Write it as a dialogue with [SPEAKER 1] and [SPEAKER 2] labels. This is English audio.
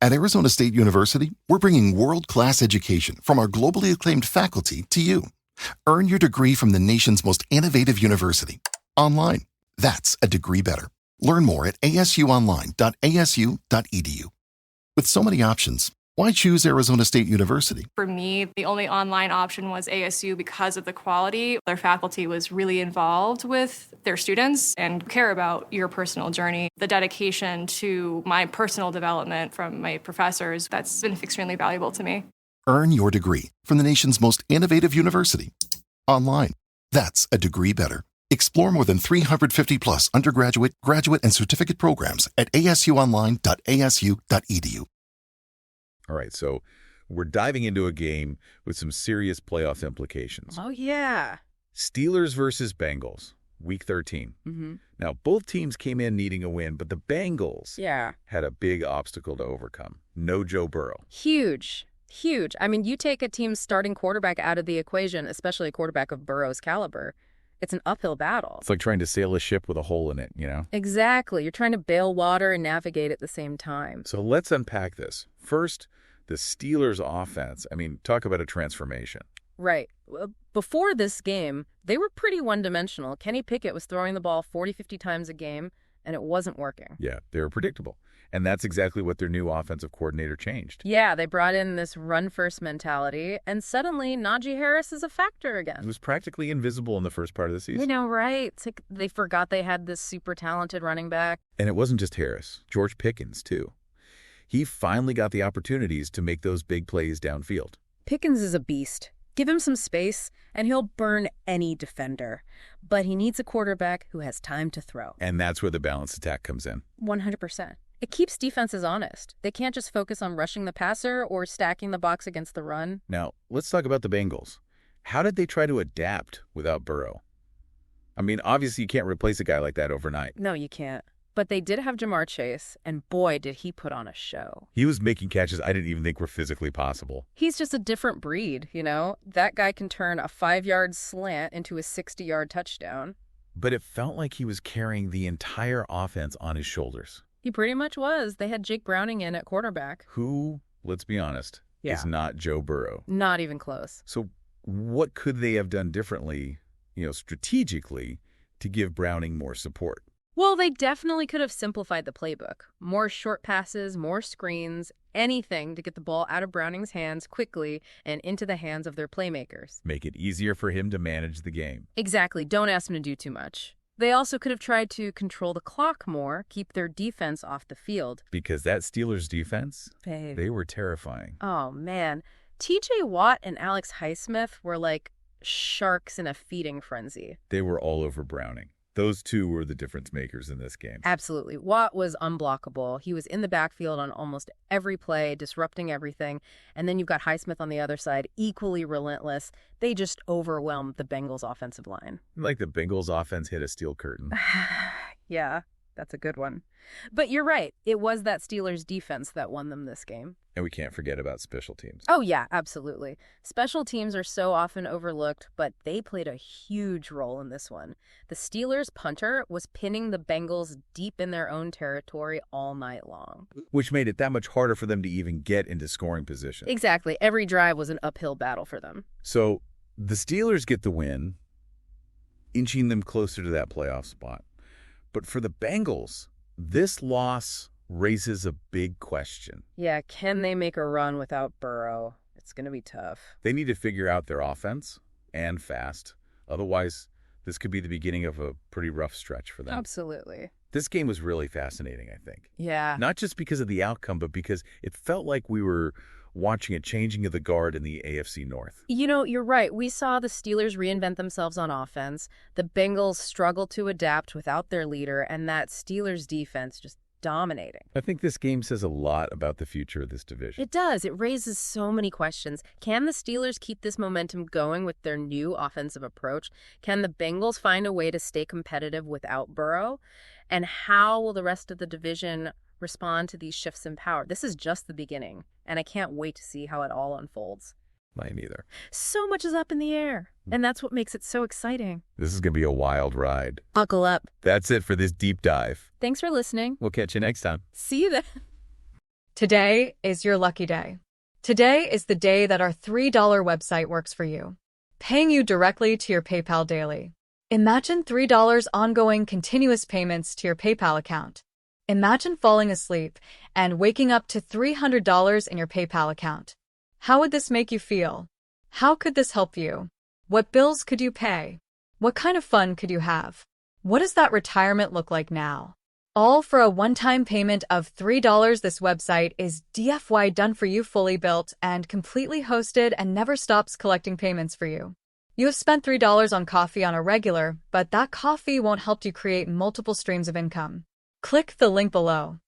[SPEAKER 1] At Arizona State University, we're bringing world-class education from our globally acclaimed faculty to you. Earn your degree from the nation's most innovative university. Online. That's a degree better. Learn more at asuonline.asu.edu. With so many options, why choose Arizona State University?
[SPEAKER 2] For me, the only online option was ASU because of the quality. Their faculty was really involved with their students and care about your personal journey. The dedication to my personal development from my professors, that's been extremely valuable to me.
[SPEAKER 1] Earn your degree from the nation's most innovative university. Online. That's a degree better. Explore more than 350 plus undergraduate, graduate, and certificate programs at asuonline.asu.edu.
[SPEAKER 3] All right, so we're diving into a game with some serious playoff implications.
[SPEAKER 4] Oh, yeah.
[SPEAKER 3] Steelers versus Bengals, Week 13. Now, both teams came in needing a win, but the Bengals had a big obstacle to overcome. No Joe Burrow.
[SPEAKER 4] Huge. Huge. I mean, you take a team's starting quarterback out of the equation, especially a quarterback of Burrow's caliber. It's an uphill battle.
[SPEAKER 3] It's like trying to sail a ship with a hole in it, you know?
[SPEAKER 4] Exactly. You're trying to bail water and navigate at the same time.
[SPEAKER 3] So let's unpack this. First, the Steelers' offense. I mean, talk about a transformation.
[SPEAKER 4] Right. Before this game, they were pretty one-dimensional. Kenny Pickett was throwing the ball 40, 50 times a game, and it wasn't working.
[SPEAKER 3] Yeah, they were predictable. And that's exactly what their new offensive coordinator changed.
[SPEAKER 4] Yeah, they brought in this run-first mentality, and suddenly Najee Harris is a factor again.
[SPEAKER 3] He was practically invisible in the first part of the season.
[SPEAKER 4] You know, right? It's like they forgot they had this super talented running back.
[SPEAKER 3] And it wasn't just Harris. George Pickens, too. He finally got the opportunities to make those big plays downfield.
[SPEAKER 4] Pickens is a beast. Give him some space, and he'll burn any defender. But he needs a quarterback who has time to throw.
[SPEAKER 3] And that's where the balanced attack comes in.
[SPEAKER 4] 100%. It keeps defenses honest. They can't just focus on rushing the passer or stacking the box against the run.
[SPEAKER 3] Now, let's talk about the Bengals. How did they try to adapt without Burrow? I mean, obviously you can't replace a guy like that overnight.
[SPEAKER 4] No, you can't. But they did have Jamar Chase, and boy, did he put on a show.
[SPEAKER 3] He was making catches I didn't even think were physically possible.
[SPEAKER 4] He's just a different breed, you know? That guy can turn a 5-yard slant into a 60-yard touchdown.
[SPEAKER 3] But it felt like he was carrying the entire offense on his shoulders.
[SPEAKER 4] He pretty much was. They had Jake Browning in at quarterback.
[SPEAKER 3] Who, let's be honest, is not Joe Burrow.
[SPEAKER 4] Not even close.
[SPEAKER 3] So what could they have done differently, strategically, to give Browning more support?
[SPEAKER 4] Well, they definitely could have simplified the playbook. More short passes, more screens, anything to get the ball out of Browning's hands quickly and into the hands of their playmakers.
[SPEAKER 3] Make it easier for him to manage the game.
[SPEAKER 4] Exactly. Don't ask him to do too much. They also could have tried to control the clock more, keep their defense off the field.
[SPEAKER 3] Because that Steelers defense,
[SPEAKER 4] Babe.
[SPEAKER 3] They were terrifying.
[SPEAKER 4] Oh, man. TJ Watt and Alex Highsmith were like sharks in a feeding frenzy.
[SPEAKER 3] They were all over Browning. Those two were the difference makers in this game.
[SPEAKER 4] Absolutely. Watt was unblockable. He was in the backfield on almost every play, disrupting everything. And then you've got Highsmith on the other side, equally relentless. They just overwhelmed the Bengals' offensive line.
[SPEAKER 3] Like the Bengals' offense hit a steel curtain.
[SPEAKER 4] Yeah, that's a good one. But you're right. It was that Steelers defense that won them this game.
[SPEAKER 3] And we can't forget about special teams.
[SPEAKER 4] Oh, yeah, absolutely. Special teams are so often overlooked, but they played a huge role in this one. The Steelers' punter was pinning the Bengals deep in their own territory all night long.
[SPEAKER 3] Which made it that much harder for them to even get into scoring position.
[SPEAKER 4] Exactly. Every drive was an uphill battle for them.
[SPEAKER 3] So the Steelers get the win, inching them closer to that playoff spot. But for the Bengals, this loss raises a big question.
[SPEAKER 4] Yeah, can they make a run without Burrow? It's going to be tough.
[SPEAKER 3] They need to figure out their offense, and fast. Otherwise, this could be the beginning of a pretty rough stretch for them.
[SPEAKER 4] Absolutely.
[SPEAKER 3] This game was really fascinating, I think.
[SPEAKER 4] Yeah.
[SPEAKER 3] Not just because of the outcome, but because it felt like we were watching a changing of the guard in the AFC North.
[SPEAKER 4] You know, you're right. We saw the Steelers reinvent themselves on offense. The Bengals struggled to adapt without their leader, and that Steelers defense just dominating.
[SPEAKER 3] I think this game says a lot about the future of this division.
[SPEAKER 4] It does. It raises so many questions. Can the Steelers keep this momentum going with their new offensive approach? Can the Bengals find a way to stay competitive without Burrow? And how will the rest of the division respond to these shifts in power? This is just the beginning, and I can't wait to see how it all unfolds.
[SPEAKER 3] Mine either.
[SPEAKER 4] So much is up in the air, and that's what makes it so exciting.
[SPEAKER 3] This is going to be a wild ride.
[SPEAKER 4] Buckle up.
[SPEAKER 3] That's it for this deep dive.
[SPEAKER 4] Thanks for listening.
[SPEAKER 3] We'll catch you next time.
[SPEAKER 4] See you then.
[SPEAKER 5] Today is your lucky day. Today is the day that our $3 website works for you, paying you directly to your PayPal daily. Imagine $3 ongoing continuous payments to your PayPal account. Imagine falling asleep and waking up to $300 in your PayPal account. How would this make you feel? How could this help you? What bills could you pay? What kind of fun could you have? What does that retirement look like now? All for a one-time payment of $3. This website is DFY done for you, fully built and completely hosted, and never stops collecting payments for you. You have spent $3 on coffee on a regular, but that coffee won't help you create multiple streams of income. Click the link below.